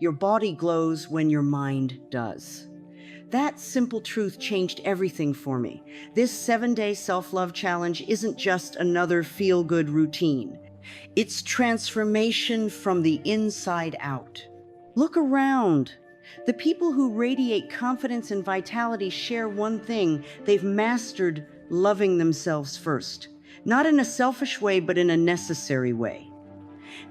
Your body glows when your mind does. That simple truth changed everything for me. This 7-day self-love challenge isn't just another feel-good routine. It's transformation from the inside out. Look around. The people who radiate confidence and vitality share one thing: they've mastered loving themselves first. Not in a selfish way, but in a necessary way.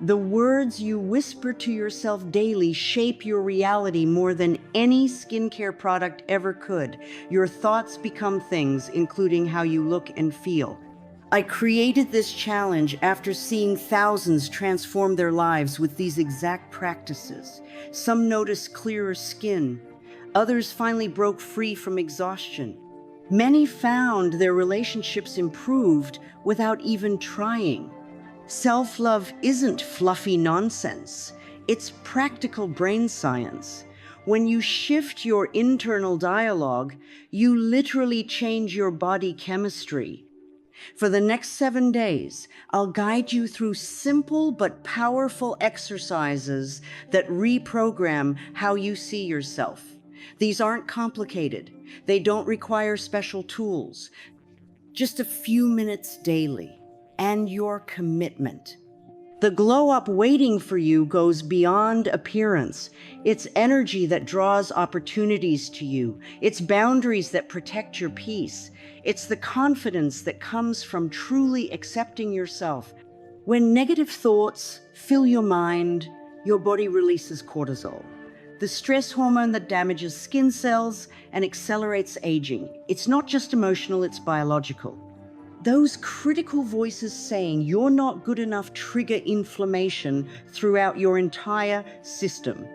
The words you whisper to yourself daily shape your reality more than any skincare product ever could. Your thoughts become things, including how you look and feel. I created this challenge after seeing thousands transform their lives with these exact practices. Some noticed clearer skin. Others finally broke free from exhaustion. Many found their relationships improved without even trying. Self-love isn't fluffy nonsense. It's practical brain science. When you shift your internal dialogue, you literally change your body chemistry. For the next 7 days, I'll guide you through simple but powerful exercises that reprogram how you see yourself. These aren't complicated. They don't require special tools. Just a few minutes daily. And your commitment. The glow up waiting for you goes beyond appearance. It's energy that draws opportunities to you. It's boundaries that protect your peace. It's the confidence that comes from truly accepting yourself. When negative thoughts fill your mind, your body releases cortisol, the stress hormone that damages skin cells and accelerates aging. It's not just emotional, it's biological. Those critical voices saying you're not good enough trigger inflammation throughout your entire system.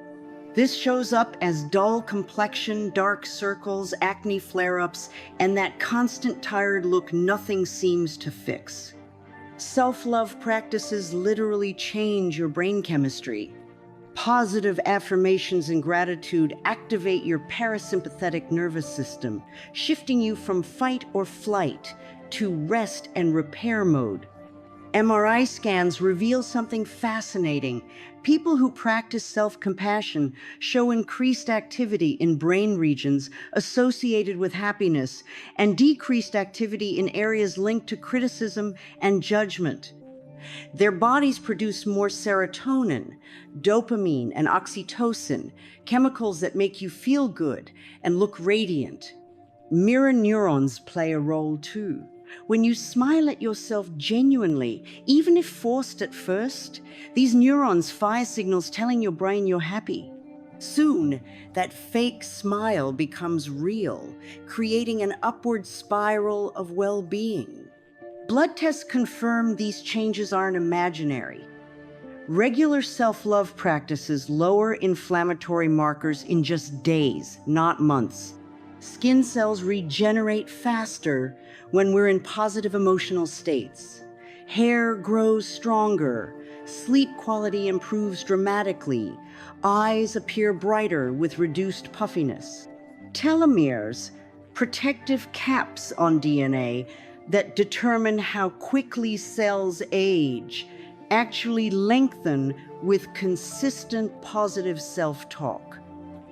This shows up as dull complexion, dark circles, acne flare-ups, and that constant tired look nothing seems to fix. Self-love practices literally change your brain chemistry. Positive affirmations and gratitude activate your parasympathetic nervous system, shifting you from fight or flight to rest and repair mode. MRI scans reveal something fascinating. People who practice self-compassion show increased activity in brain regions associated with happiness and decreased activity in areas linked to criticism and judgment. Their bodies produce more serotonin, dopamine, and oxytocin, chemicals that make you feel good and look radiant. Mirror neurons play a role too. When you smile at yourself genuinely, even if forced at first, these neurons fire signals telling your brain you're happy. Soon, that fake smile becomes real, creating an upward spiral of well-being. Blood tests confirm these changes aren't imaginary. Regular self-love practices lower inflammatory markers in just days, not months. Skin cells regenerate faster when we're in positive emotional states. Hair grows stronger. Sleep quality improves dramatically. Eyes appear brighter with reduced puffiness. Telomeres, protective caps on DNA that determine how quickly cells age, actually lengthen with consistent positive self-talk.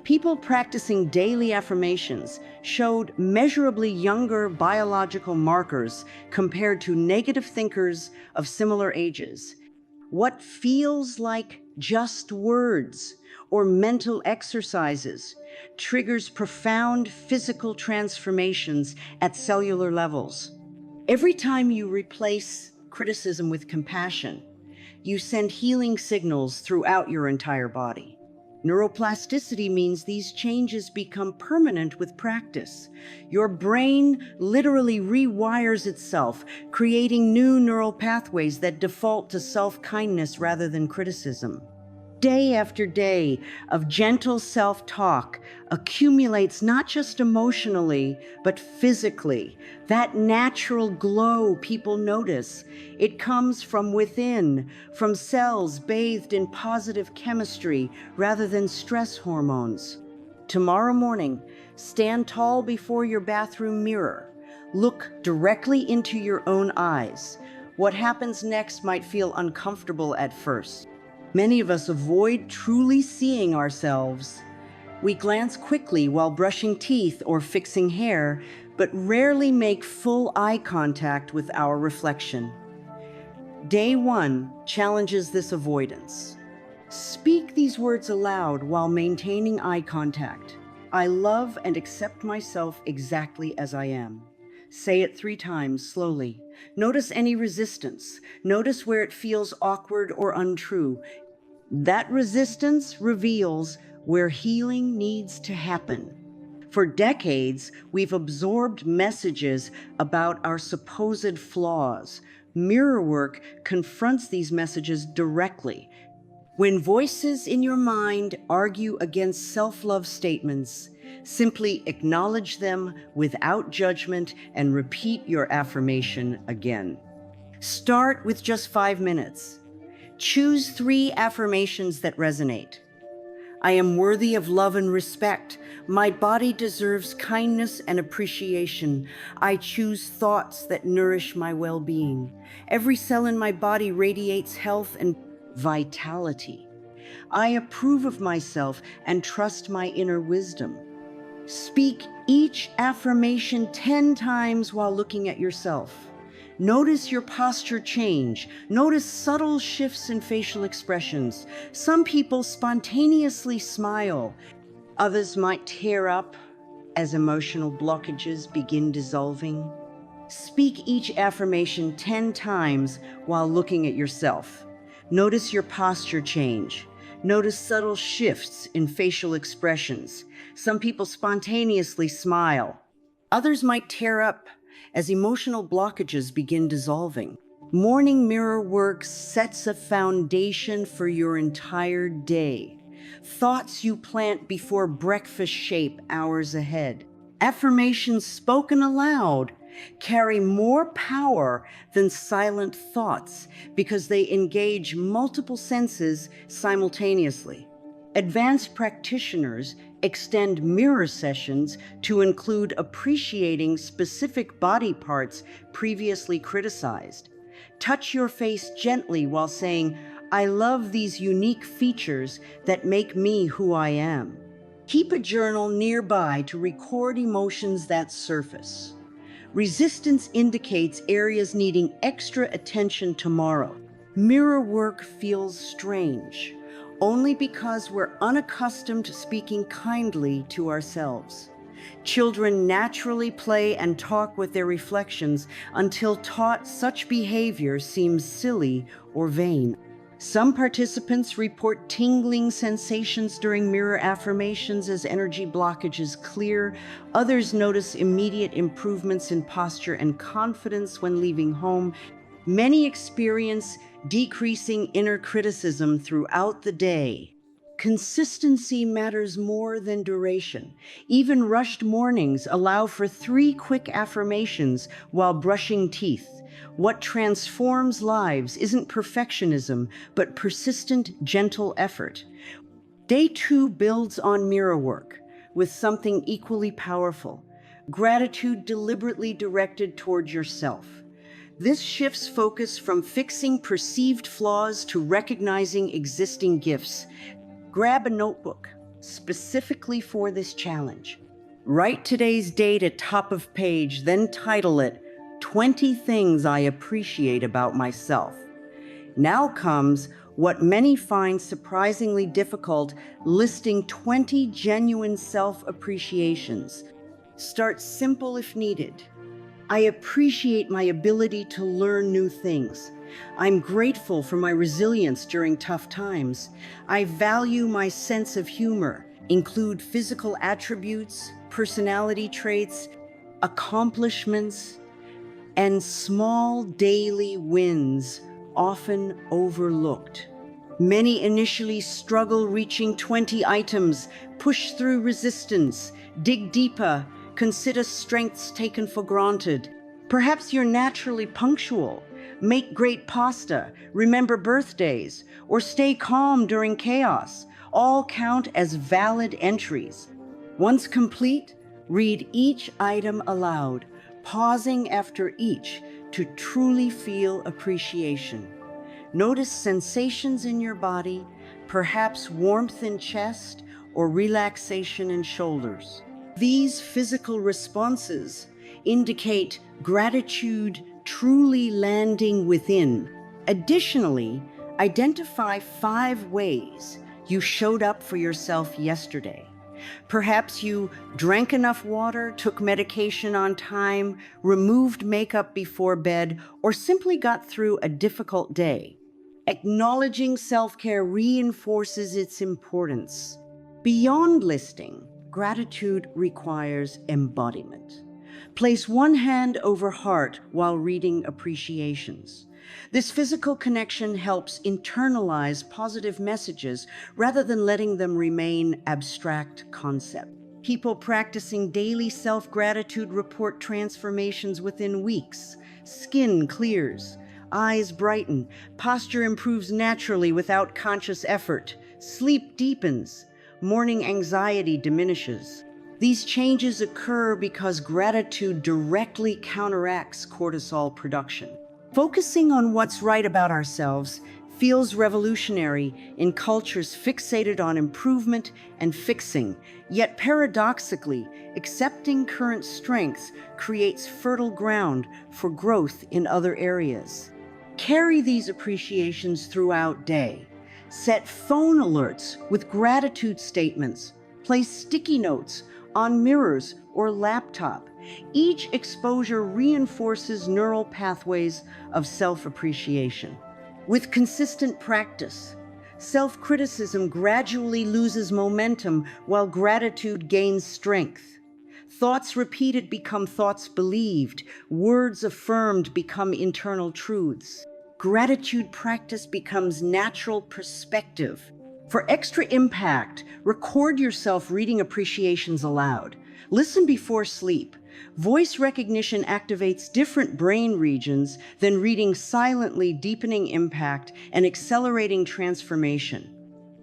People practicing daily affirmations showed measurably younger biological markers compared to negative thinkers of similar ages. What feels like just words or mental exercises triggers profound physical transformations at cellular levels. Every time you replace criticism with compassion, you send healing signals throughout your entire body. Neuroplasticity means these changes become permanent with practice. Your brain literally rewires itself, creating new neural pathways that default to self-kindness rather than criticism. Day after day of gentle self-talk accumulates not just emotionally, but physically. That natural glow people notice, it comes from within, from cells bathed in positive chemistry rather than stress hormones. Tomorrow morning, stand tall before your bathroom mirror. Look directly into your own eyes. What happens next might feel uncomfortable at first. Many of us avoid truly seeing ourselves. We glance quickly while brushing teeth or fixing hair, but rarely make full eye contact with our reflection. Day 1 challenges this avoidance. Speak these words aloud while maintaining eye contact. I love and accept myself exactly as I am. Say it 3 times slowly. Notice any resistance. Notice where it feels awkward or untrue. That resistance reveals where healing needs to happen. For decades, we've absorbed messages about our supposed flaws. Mirror work confronts these messages directly. When voices in your mind argue against self-love statements, simply acknowledge them without judgment and repeat your affirmation again. Start with just 5 minutes. Choose 3 affirmations that resonate. I am worthy of love and respect. My body deserves kindness and appreciation. I choose thoughts that nourish my well-being. Every cell in my body radiates health and vitality. I approve of myself and trust my inner wisdom. Speak each affirmation 10 times while looking at yourself. Notice your posture change. Notice subtle shifts in facial expressions. Some people spontaneously smile. Others might tear up as emotional blockages begin dissolving. Speak each affirmation 10 times while looking at yourself. Notice your posture change. Notice subtle shifts in facial expressions. Some people spontaneously smile. Others might tear up as emotional blockages begin dissolving. Morning mirror work sets a foundation for your entire day. Thoughts you plant before breakfast shape hours ahead. Affirmations spoken aloud carry more power than silent thoughts because they engage multiple senses simultaneously. Advanced practitioners extend mirror sessions to include appreciating specific body parts previously criticized. Touch your face gently while saying, I love these unique features that make me who I am. Keep a journal nearby to record emotions that surface. Resistance indicates areas needing extra attention tomorrow. Mirror work feels strange, only because we're unaccustomed to speaking kindly to ourselves. Children naturally play and talk with their reflections until taught such behavior seems silly or vain. Some participants report tingling sensations during mirror affirmations as energy blockages clear. Others notice immediate improvements in posture and confidence when leaving home. Many experience decreasing inner criticism throughout the day. Consistency matters more than duration. Even rushed mornings allow for 3 quick affirmations while brushing teeth. What transforms lives isn't perfectionism, but persistent, gentle effort. Day 2 builds on mirror work with something equally powerful: gratitude deliberately directed toward yourself. This shifts focus from fixing perceived flaws to recognizing existing gifts. Grab a notebook specifically for this challenge. Write today's date at top of page, then title it 20 Things I Appreciate About Myself. Now comes what many find surprisingly difficult: listing 20 genuine self-appreciations. Start simple if needed. I appreciate my ability to learn new things. I'm grateful for my resilience during tough times. I value my sense of humor. Include physical attributes, personality traits, accomplishments, and small daily wins often overlooked. Many initially struggle reaching 20 items, push through resistance, dig deeper, consider strengths taken for granted. Perhaps you're naturally punctual, make great pasta, remember birthdays, or stay calm during chaos. All count as valid entries. Once complete, read each item aloud, pausing after each to truly feel appreciation. Notice sensations in your body, perhaps warmth in chest or relaxation in shoulders. These physical responses indicate gratitude truly landing within. Additionally, identify 5 ways you showed up for yourself yesterday. Perhaps you drank enough water, took medication on time, removed makeup before bed, or simply got through a difficult day. Acknowledging self-care reinforces its importance. Beyond listing, gratitude requires embodiment. Place one hand over heart while reading appreciations. This physical connection helps internalize positive messages rather than letting them remain abstract concepts. People practicing daily self-gratitude report transformations within weeks. Skin clears, eyes brighten, posture improves naturally without conscious effort, sleep deepens, morning anxiety diminishes. These changes occur because gratitude directly counteracts cortisol production. Focusing on what's right about ourselves feels revolutionary in cultures fixated on improvement and fixing, yet paradoxically, accepting current strengths creates fertile ground for growth in other areas. Carry these appreciations throughout day. Set phone alerts with gratitude statements. Place sticky notes on mirrors or laptop. Each exposure reinforces neural pathways of self-appreciation. With consistent practice, self-criticism gradually loses momentum while gratitude gains strength. Thoughts repeated become thoughts believed. Words affirmed become internal truths. Gratitude practice becomes natural perspective. For extra impact, record yourself reading appreciations aloud. Listen before sleep. Voice recognition activates different brain regions than reading silently, deepening impact and accelerating transformation.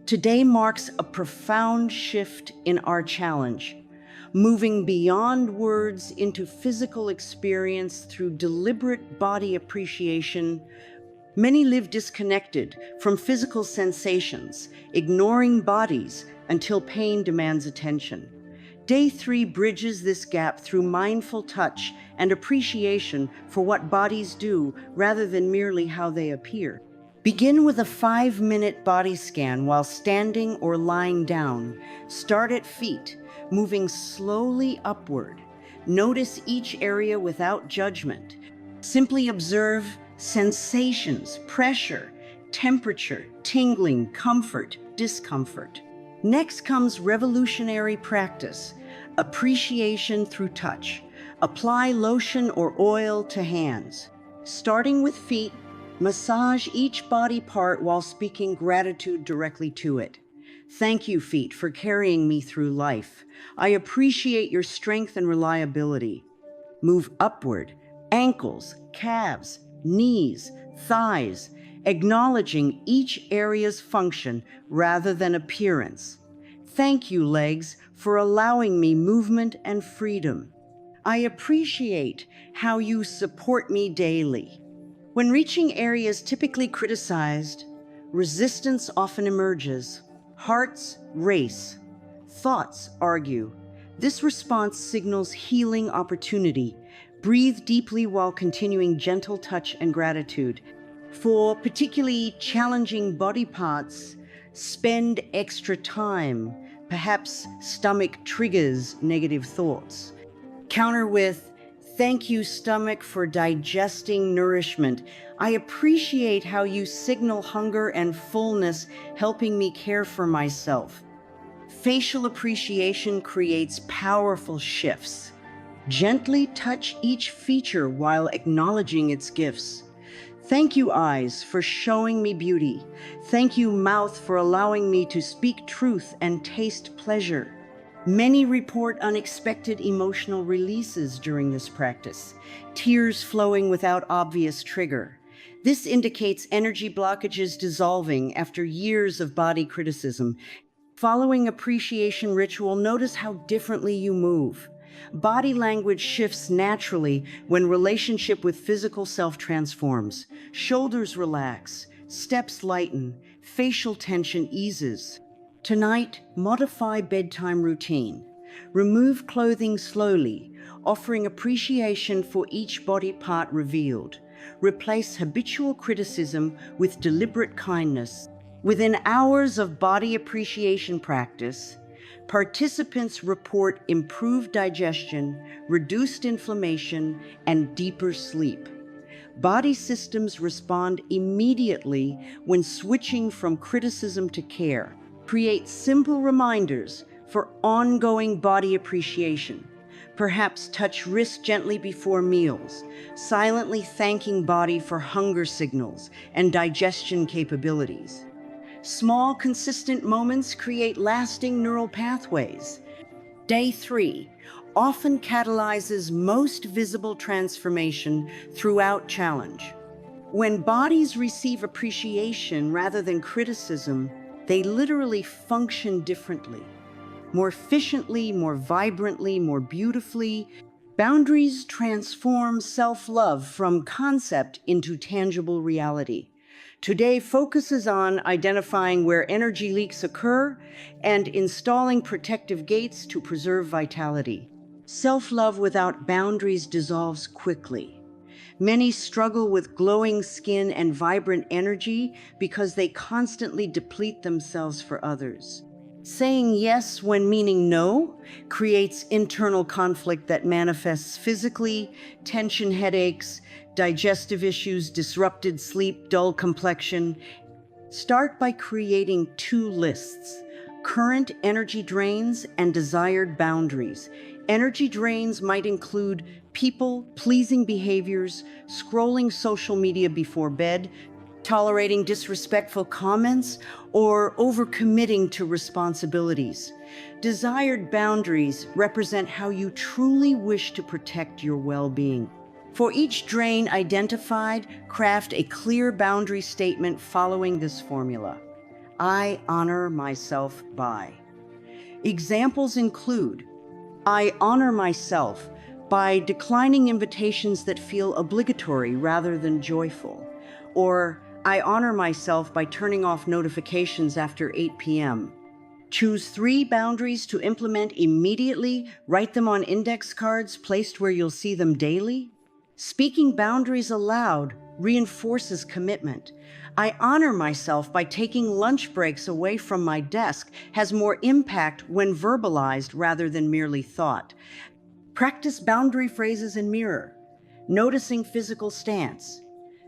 Today marks a profound shift in our challenge, moving beyond words into physical experience through deliberate body appreciation. Many live disconnected from physical sensations, ignoring bodies until pain demands attention. Day 3 bridges this gap through mindful touch and appreciation for what bodies do rather than merely how they appear. Begin with a 5-minute body scan while standing or lying down. Start at feet, moving slowly upward. Notice each area without judgment. Simply observe sensations, pressure, temperature, tingling, comfort, discomfort. Next comes revolutionary practice, appreciation through touch. Apply lotion or oil to hands. Starting with feet, massage each body part while speaking gratitude directly to it. Thank you, feet, for carrying me through life. I appreciate your strength and reliability. Move upward, ankles, calves, knees, thighs, acknowledging each area's function rather than appearance. Thank you, legs, for allowing me movement and freedom. I appreciate how you support me daily. When reaching areas typically criticized, resistance often emerges. Hearts race, thoughts argue. This response signals healing opportunity. Breathe deeply while continuing gentle touch and gratitude. For particularly challenging body parts, spend extra time. Perhaps stomach triggers negative thoughts. Counter with, thank you, stomach, for digesting nourishment. I appreciate how you signal hunger and fullness, helping me care for myself. Facial appreciation creates powerful shifts. Gently touch each feature while acknowledging its gifts. Thank you, eyes, for showing me beauty. Thank you, mouth, for allowing me to speak truth and taste pleasure. Many report unexpected emotional releases during this practice, tears flowing without obvious trigger. This indicates energy blockages dissolving after years of body criticism. Following appreciation ritual, notice how differently you move. Body language shifts naturally when relationship with physical self transforms. Shoulders relax, Steps lighten, facial tension eases. Tonight, modify bedtime routine. Remove clothing slowly, offering appreciation for each body part revealed. Replace habitual criticism with deliberate kindness. Within hours of body appreciation practice, participants report improved digestion, reduced inflammation, and deeper sleep. Body systems respond immediately when switching from criticism to care. Create simple reminders for ongoing body appreciation. Perhaps touch wrist gently before meals, silently thanking body for hunger signals and digestion capabilities. Small, consistent moments create lasting neural pathways. Day 3 often catalyzes most visible transformation throughout challenge. When bodies receive appreciation rather than criticism, they literally function differently. More efficiently, more vibrantly, more beautifully. Boundaries transform self-love from concept into tangible reality. Today focuses on identifying where energy leaks occur and installing protective gates to preserve vitality. Self-love without boundaries dissolves quickly. Many struggle with glowing skin and vibrant energy because they constantly deplete themselves for others. Saying yes when meaning no creates internal conflict that manifests physically: tension, headaches, digestive issues, disrupted sleep, dull complexion. Start by creating 2 lists: current energy drains and desired boundaries. Energy drains might include people-pleasing behaviors, scrolling social media before bed, tolerating disrespectful comments, or overcommitting to responsibilities. Desired boundaries represent how you truly wish to protect your well-being. For each drain identified, craft a clear boundary statement following this formula. I honor myself by. Examples include: I honor myself by declining invitations that feel obligatory rather than joyful. Or, I honor myself by turning off notifications after 8 p.m. Choose 3 boundaries to implement immediately. Write them on index cards placed where you'll see them daily. Speaking boundaries aloud reinforces commitment. I honor myself by taking lunch breaks away from my desk has more impact when verbalized rather than merely thought. Practice boundary phrases in mirror. Noticing physical stance.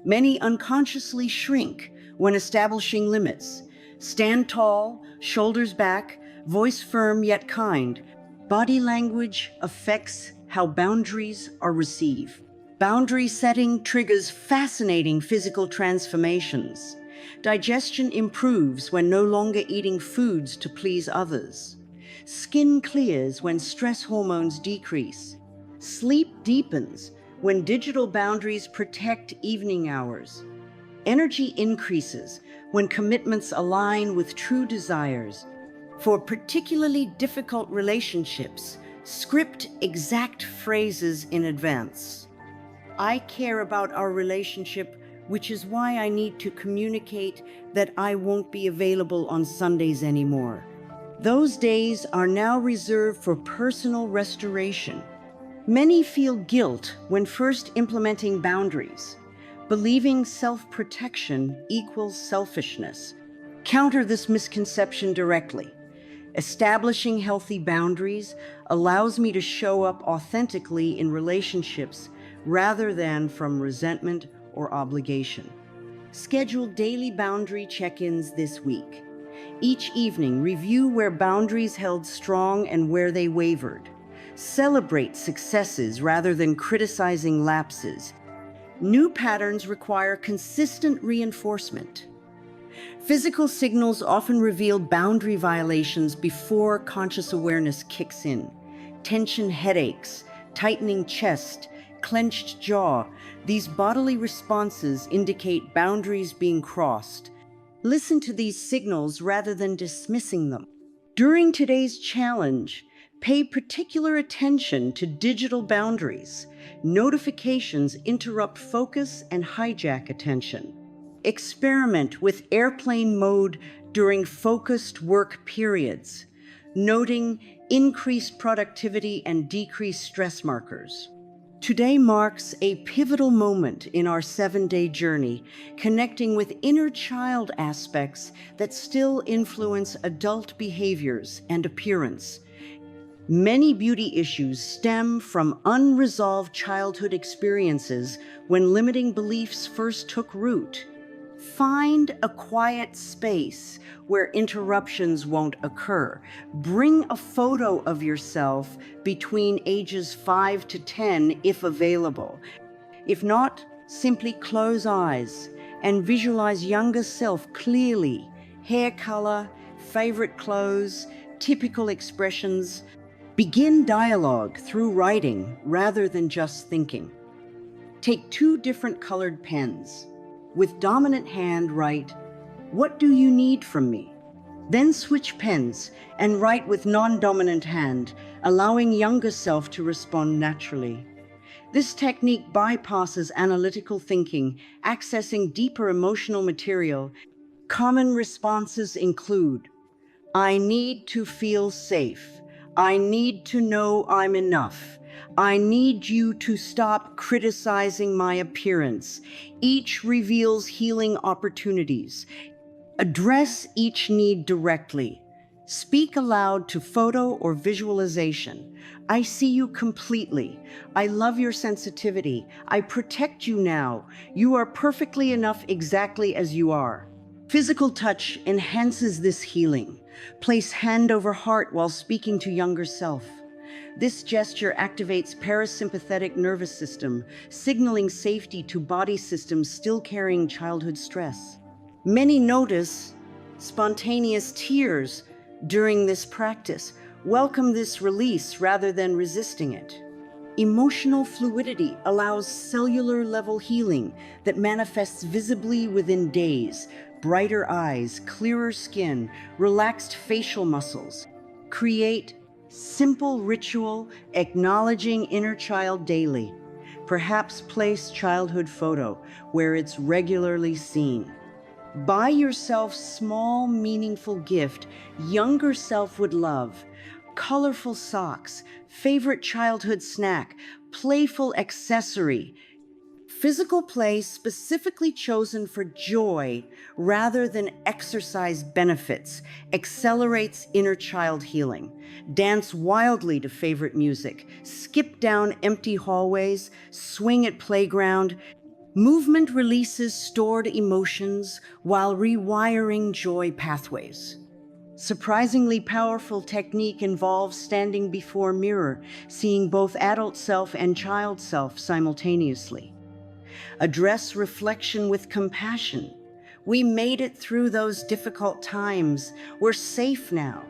Many unconsciously shrink when establishing limits. Stand tall, shoulders back, voice firm yet kind. Body language affects how boundaries are received. Boundary setting triggers fascinating physical transformations. Digestion improves when no longer eating foods to please others. Skin clears when stress hormones decrease. Sleep deepens when digital boundaries protect evening hours. Energy increases when commitments align with true desires. For particularly difficult relationships, script exact phrases in advance. I care about our relationship, which is why I need to communicate that I won't be available on Sundays anymore. Those days are now reserved for personal restoration. Many feel guilt when first implementing boundaries, believing self-protection equals selfishness. Counter this misconception directly. Establishing healthy boundaries allows me to show up authentically in relationships rather than from resentment or obligation. Schedule daily boundary check-ins this week. Each evening, review where boundaries held strong and where they wavered. Celebrate successes rather than criticizing lapses. New patterns require consistent reinforcement. Physical signals often reveal boundary violations before conscious awareness kicks in. Tension, headaches, tightening chest, clenched jaw. These bodily responses indicate boundaries being crossed. Listen to these signals rather than dismissing them. During today's challenge, pay particular attention to digital boundaries. Notifications interrupt focus and hijack attention. Experiment with airplane mode during focused work periods, noting increased productivity and decreased stress markers. Today marks a pivotal moment in our 7-day journey, connecting with inner child aspects that still influence adult behaviors and appearance. Many beauty issues stem from unresolved childhood experiences when limiting beliefs first took root. Find a quiet space where interruptions won't occur. Bring a photo of yourself between ages 5 to 10 if available. If not, simply close eyes and visualize younger self clearly. Hair color, favorite clothes, typical expressions. Begin dialogue through writing rather than just thinking. Take 2 different colored pens. With dominant hand, write, "What do you need from me?" Then switch pens and write with non-dominant hand, allowing younger self to respond naturally. This technique bypasses analytical thinking, accessing deeper emotional material. Common responses include, "I need to feel safe. I need to know I'm enough. I need you to stop criticizing my appearance." Each reveals healing opportunities. Address each need directly. Speak aloud to photo or visualization. "I see you completely. I love your sensitivity. I protect you now. You are perfectly enough exactly as you are." Physical touch enhances this healing. Place hand over heart while speaking to younger self. This gesture activates parasympathetic nervous system, signaling safety to body systems still carrying childhood stress. Many notice spontaneous tears during this practice. Welcome this release rather than resisting it. Emotional fluidity allows cellular level healing that manifests visibly within days. Brighter eyes, clearer skin, relaxed facial muscles. Create simple ritual acknowledging inner child daily. Perhaps place childhood photo where it's regularly seen. Buy yourself small, meaningful gift younger self would love. Colorful socks, favorite childhood snack, playful accessory. Physical play specifically chosen for joy rather than exercise benefits accelerates inner child healing. Dance wildly to favorite music, skip down empty hallways, swing at playground. Movement releases stored emotions while rewiring joy pathways. Surprisingly powerful technique involves standing before a mirror, seeing both adult self and child self simultaneously. Address reflection with compassion. We made it through those difficult times. We're safe now.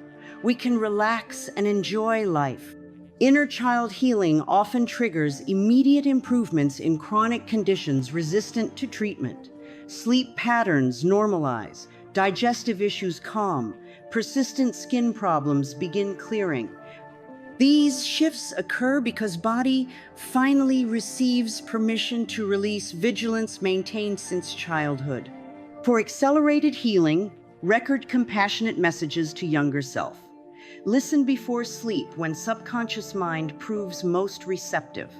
We can relax and enjoy life. Inner child healing often triggers immediate improvements in chronic conditions resistant to treatment. Sleep patterns normalize, digestive issues calm, persistent skin problems begin clearing. These shifts occur because body finally receives permission to release vigilance maintained since childhood. For accelerated healing, record compassionate messages to younger self. Listen before sleep when subconscious mind proves most receptive.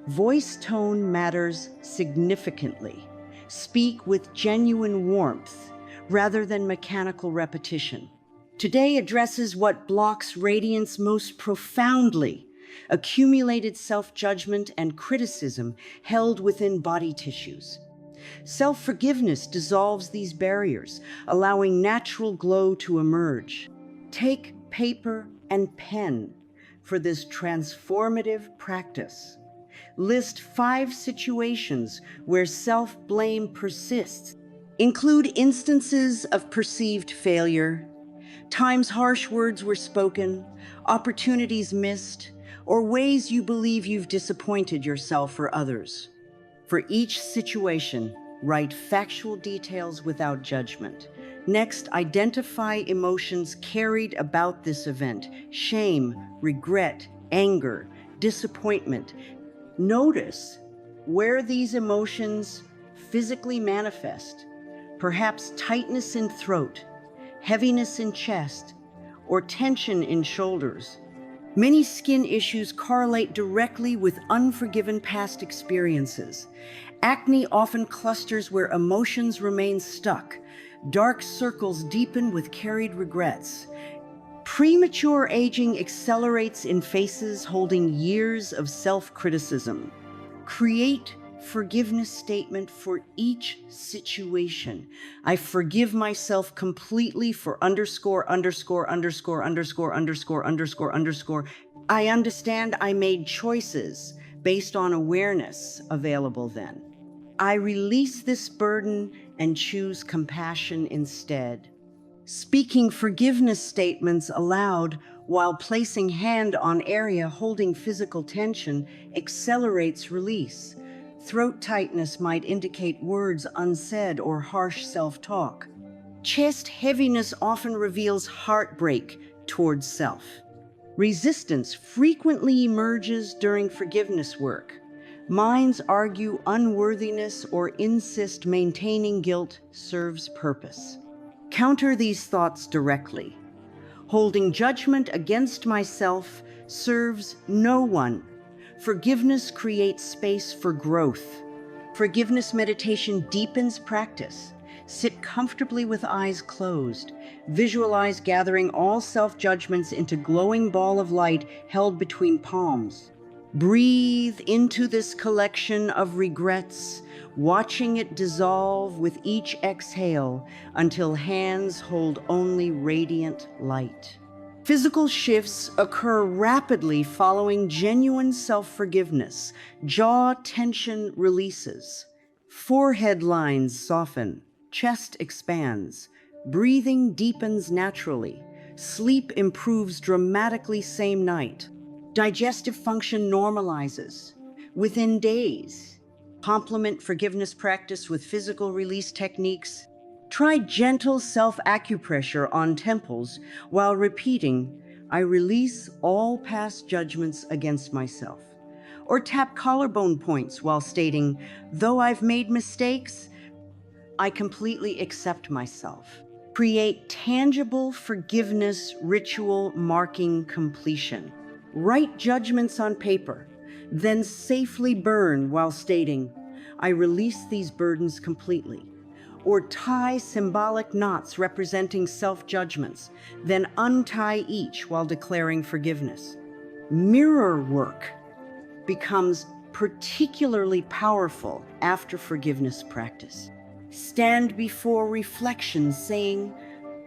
Voice tone matters significantly. Speak with genuine warmth rather than mechanical repetition. Today addresses what blocks radiance most profoundly: accumulated self-judgment and criticism held within body tissues. Self-forgiveness dissolves these barriers, allowing natural glow to emerge. Take paper and pen for this transformative practice. List 5 situations where self-blame persists. Include instances of perceived failure, times harsh words were spoken, opportunities missed, or ways you believe you've disappointed yourself or others. For each situation, write factual details without judgment. Next, identify emotions carried about this event: shame, regret, anger, disappointment. Notice where these emotions physically manifest. perhaps tightness in throat, heaviness in chest, or tension in shoulders. Many skin issues correlate directly with unforgiven past experiences. Acne often clusters where emotions remain stuck. Dark circles deepen with carried regrets. Premature aging accelerates in faces holding years of self-criticism. Create forgiveness statement for each situation. I forgive myself completely for underscore, underscore, underscore, underscore, underscore, underscore, underscore. I understand I made choices based on awareness available then. I release this burden and choose compassion instead. Speaking forgiveness statements aloud while placing hand on area holding physical tension accelerates release. Throat tightness might indicate words unsaid or harsh self-talk. Chest heaviness often reveals heartbreak towards self. Resistance frequently emerges during forgiveness work. Minds argue unworthiness or insist maintaining guilt serves purpose. Counter these thoughts directly. Holding judgment against myself serves no one. Forgiveness creates space for growth. Forgiveness meditation deepens practice. Sit comfortably with eyes closed. Visualize gathering all self-judgments into glowing ball of light held between palms. Breathe into this collection of regrets, watching it dissolve with each exhale until hands hold only radiant light. Physical shifts occur rapidly following genuine self-forgiveness. Jaw tension releases. Forehead lines soften. Chest expands. Breathing deepens naturally. Sleep improves dramatically same night. Digestive function normalizes within days. Complement forgiveness practice with physical release techniques. Try gentle self-acupressure on temples while repeating, I release all past judgments against myself. Or tap collarbone points while stating, though I've made mistakes, I completely accept myself. Create tangible forgiveness ritual marking completion. Write judgments on paper, then safely burn while stating, I release these burdens completely. Or tie symbolic knots representing self-judgments, then untie each while declaring forgiveness. Mirror work becomes particularly powerful after forgiveness practice. Stand before reflection saying,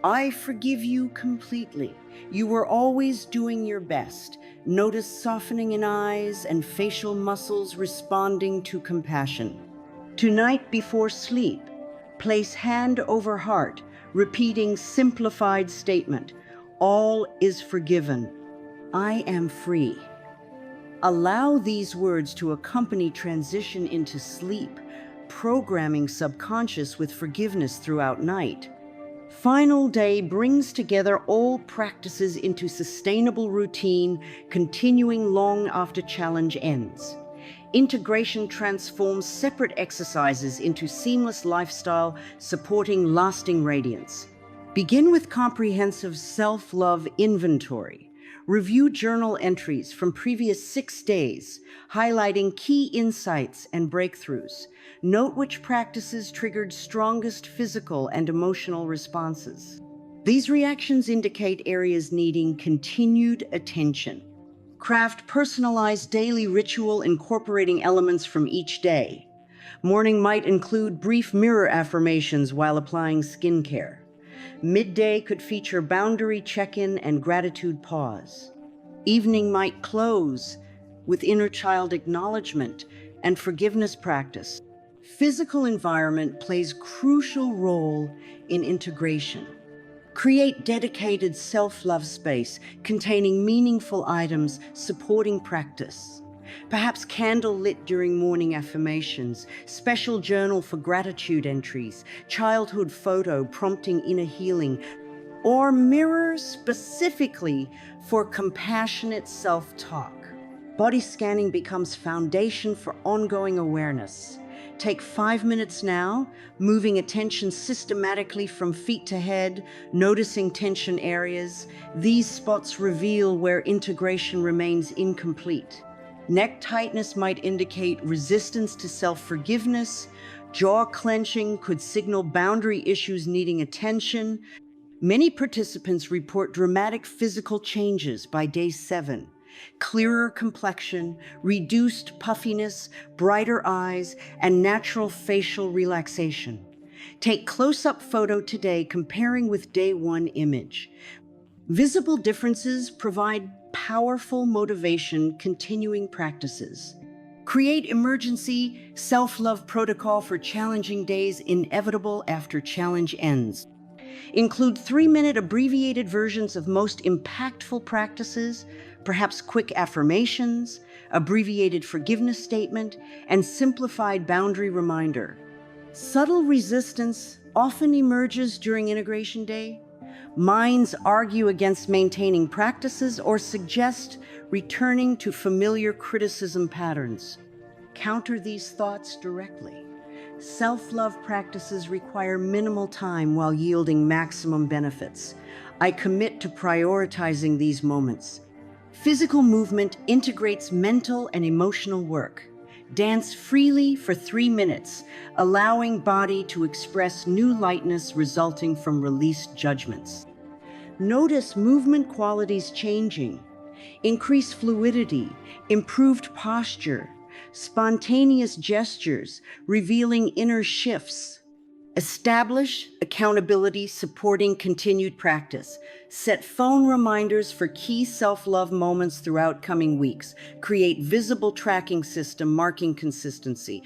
I forgive you completely. You were always doing your best. Notice softening in eyes and facial muscles responding to compassion. Tonight before sleep, place hand over heart, repeating simplified statement, all is forgiven. I am free. Allow these words to accompany transition into sleep, programming subconscious with forgiveness throughout night. Final day brings together all practices into sustainable routine, continuing long after challenge ends. Integration transforms separate exercises into seamless lifestyle, supporting lasting radiance. Begin with comprehensive self-love inventory. Review journal entries from previous 6 days, highlighting key insights and breakthroughs. Note which practices triggered strongest physical and emotional responses. These reactions indicate areas needing continued attention. Craft personalized daily ritual incorporating elements from each day. Morning might include brief mirror affirmations while applying skincare. Midday could feature boundary check-in and gratitude pause. Evening might close with inner child acknowledgement and forgiveness practice. Physical environment plays crucial role in integration. Create dedicated self-love space containing meaningful items supporting practice. Perhaps candle lit during morning affirmations, special journal for gratitude entries, childhood photo prompting inner healing, or mirror specifically for compassionate self-talk. Body scanning becomes foundation for ongoing awareness. Take 5 minutes now, moving attention systematically from feet to head, noticing tension areas. These spots reveal where integration remains incomplete. Neck tightness might indicate resistance to self-forgiveness. Jaw clenching could signal boundary issues needing attention. Many participants report dramatic physical changes by day 7. Clearer complexion, reduced puffiness, brighter eyes, and natural facial relaxation. Take close-up photo today comparing with day 1 image. Visible differences provide powerful motivation continuing practices. Create emergency self-love protocol for challenging days inevitable after challenge ends. Include 3-minute abbreviated versions of most impactful practices, perhaps quick affirmations, abbreviated forgiveness statement, and simplified boundary reminder. Subtle resistance often emerges during integration day. Minds argue against maintaining practices or suggest returning to familiar criticism patterns. Counter these thoughts directly. Self-love practices require minimal time while yielding maximum benefits. I commit to prioritizing these moments. Physical movement integrates mental and emotional work. Dance freely for 3 minutes, allowing body to express new lightness resulting from released judgments. Notice movement qualities changing. Increased fluidity, improved posture, spontaneous gestures, revealing inner shifts. Establish accountability supporting continued practice. Set phone reminders for key self-love moments throughout coming weeks. Create visible tracking system marking consistency.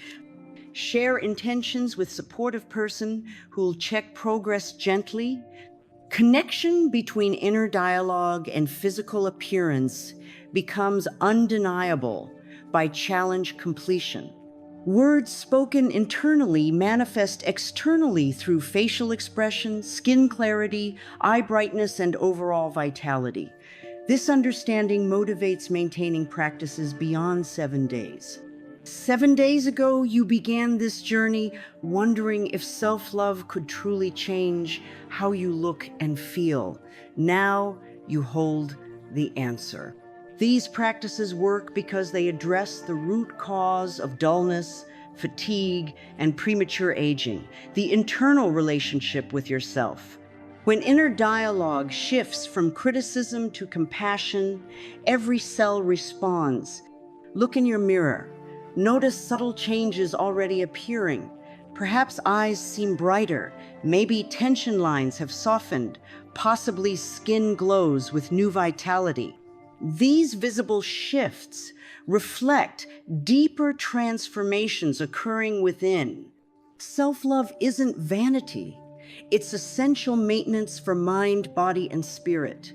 Share intentions with supportive person who'll check progress gently. Connection between inner dialogue and physical appearance becomes undeniable by challenge completion. Words spoken internally manifest externally through facial expression, skin clarity, eye brightness, and overall vitality. This understanding motivates maintaining practices beyond 7 days. 7 days ago, you began this journey wondering if self-love could truly change how you look and feel. Now you hold the answer. These practices work because they address the root cause of dullness, fatigue, and premature aging, the internal relationship with yourself. When inner dialogue shifts from criticism to compassion, every cell responds. Look in your mirror. Notice subtle changes already appearing. Perhaps eyes seem brighter, maybe tension lines have softened, possibly skin glows with new vitality. These visible shifts reflect deeper transformations occurring within. Self-love isn't vanity. It's essential maintenance for mind, body, and spirit.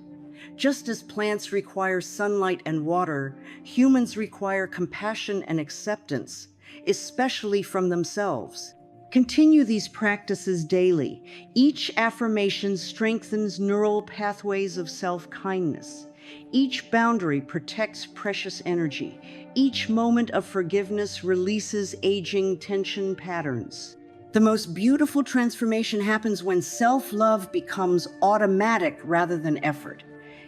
Just as plants require sunlight and water, humans require compassion and acceptance, especially from themselves. Continue these practices daily. Each affirmation strengthens neural pathways of self-kindness. Each boundary protects precious energy. Each moment of forgiveness releases aging tension patterns. The most beautiful transformation happens when self-love becomes automatic rather than effort.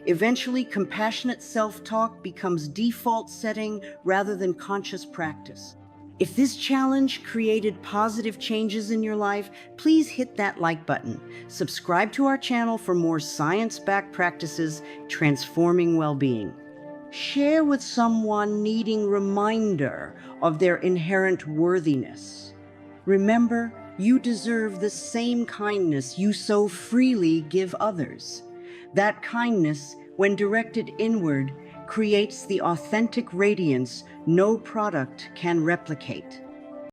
Eventually, compassionate self-talk becomes default setting rather than conscious practice. If this challenge created positive changes in your life, please hit that like button. Subscribe to our channel for more science-backed practices transforming well-being. Share with someone needing reminder of their inherent worthiness. Remember, you deserve the same kindness you so freely give others. That kindness, when directed inward, creates the authentic radiance no product can replicate.